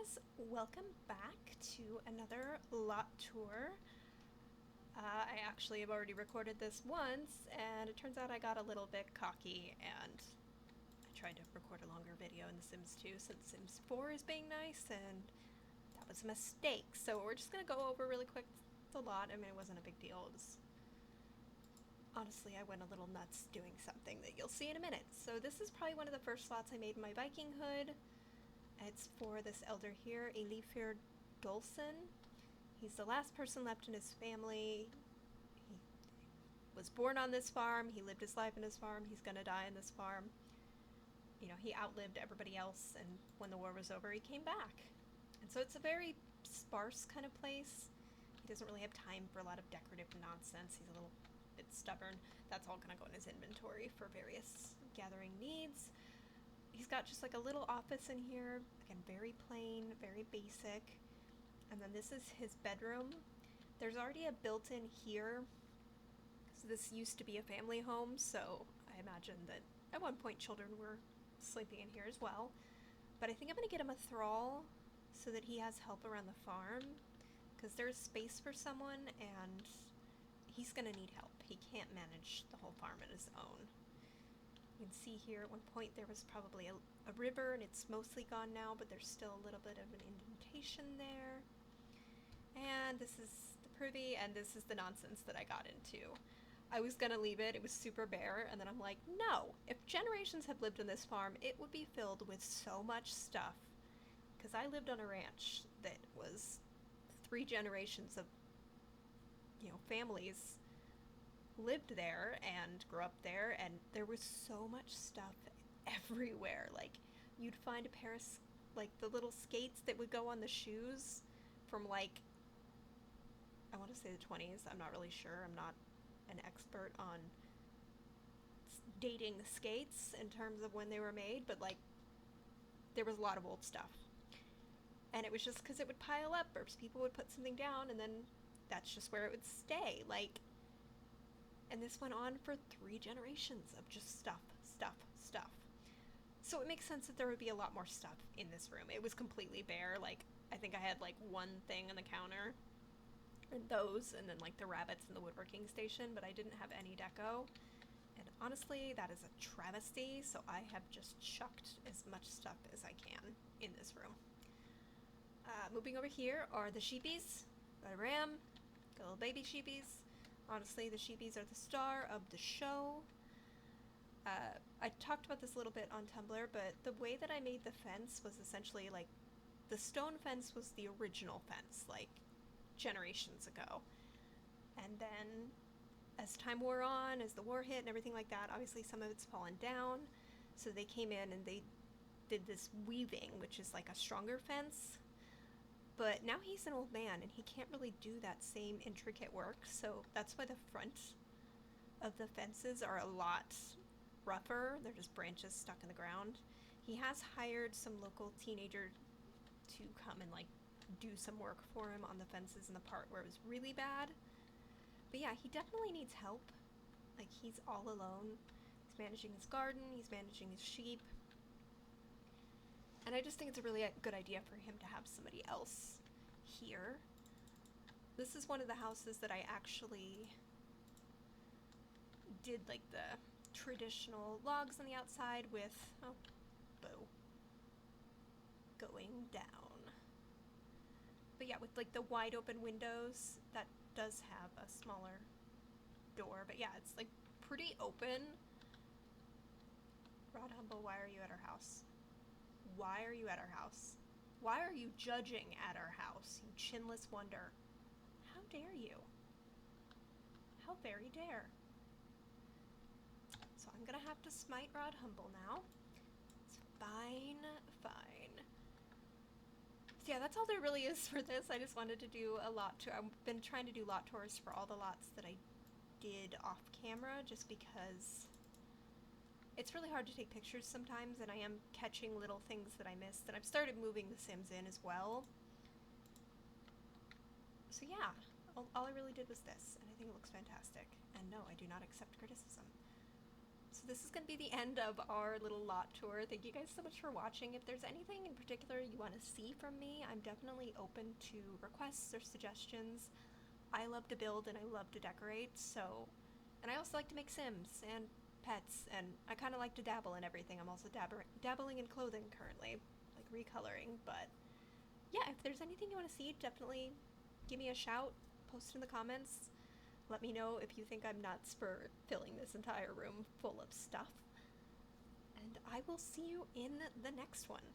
guys, welcome back to another lot tour. I actually have already recorded this once, and it turns out I got a little bit cocky, and I tried to record a longer video in The Sims 2 since Sims 4 is being nice, and that was a mistake. So we're just going to go over really quick the lot. I mean, it wasn't a big deal. It was... Honestly, I went a little nuts doing something that you'll see in a minute. So this is probably one of the first lots I made in my Viking hood. It's for this elder here, Elifir Dolluson. He's the last person left in his family. He was born on this farm. He lived his life in this farm. He's gonna die in this farm. You know, he outlived everybody else, and when the war was over, he came back. And so it's a very sparse kind of place. He doesn't really have time for a lot of decorative nonsense. He's a little bit stubborn. That's all gonna go in his inventory for various gathering needs. He's got just like a little office in here, again, very plain, very basic. And then this is his bedroom. There's already a built-in here, because this used to be a family home, so I imagine that at one point children were sleeping in here as well. But I think I'm going to get him a thrall so that he has help around the farm, because there's space for someone, and he's going to need help. He can't manage the whole farm on his own. You can see here at one point there was probably a river, and it's mostly gone now, but there's still a little bit of an indentation there. And this is the privy, and this is the nonsense that I got into. I was gonna leave it, it was super bare, and then I'm like, no! If generations have lived on this farm, it would be filled with so much stuff. Because I lived on a ranch that was 3 generations of, you know, families lived there and grew up there, and there was so much stuff everywhere. Like, you'd find a pair of, like, the little skates that would go on the shoes from, like, I want to say the 20s. I'm not really sure. I'm not an expert on dating skates in terms of when they were made, but, like, there was a lot of old stuff. And it was just because it would pile up, or people would put something down, and then that's just where it would stay. Like, and this went on for 3 generations of just stuff. So it makes sense that there would be a lot more stuff in this room. It was completely bare. Like, I think I had like one thing on the counter, and those, and then like the rabbits in the woodworking station, but I didn't have any deco. And honestly, that is a travesty, so I have just chucked as much stuff as I can in this room. Moving over here are the sheepies. Got a ram, got little baby sheepies. Honestly, the sheepies are the star of the show. I talked about this a little bit on Tumblr, but the way that I made the fence was essentially like, the stone fence was the original fence, like, generations ago. And then, as time wore on, as the war hit and everything like that, obviously some of it's fallen down. So they came in and they did this weaving, which is like a stronger fence. But now he's an old man, and he can't really do that same intricate work, so that's why the front of the fences are a lot rougher. They're just branches stuck in the ground. He has hired some local teenager to come and, like, do some work for him on the fences in the part where it was really bad. But yeah, he definitely needs help. Like, he's all alone. He's managing his garden, he's managing his sheep. And I just think it's a really good idea for him to have somebody else here. This is one of the houses that I actually did, like, the traditional logs on the outside with, oh, boo, going down. But yeah, with, like, the wide open windows, that does have a smaller door. But yeah, it's, like, pretty open. Rod Humble, why are you at our house? Why are you at our house? Why are you judging at our house, you chinless wonder? How dare you? How very dare. So I'm gonna have to smite Rod Humble now. It's fine. So yeah, that's all there really is for this. I just wanted to do a lot tour. I've been trying to do lot tours for all the lots that I did off camera, just because it's really hard to take pictures sometimes, and I am catching little things that I missed, and I've started moving the Sims in as well. So yeah, all I really did was this, and I think it looks fantastic. And no, I do not accept criticism. So this is going to be the end of our little lot tour. Thank you guys so much for watching. If there's anything in particular you want to see from me, I'm definitely open to requests or suggestions. I love to build and I love to decorate, so... And I also like to make Sims and pets, and I kind of like to dabble in everything. I'm also dabbling in clothing currently, like recoloring, but yeah, if there's anything you want to see, definitely give me a shout, post in the comments. Let me know if you think I'm nuts for filling this entire room full of stuff. And I will see you in the next one.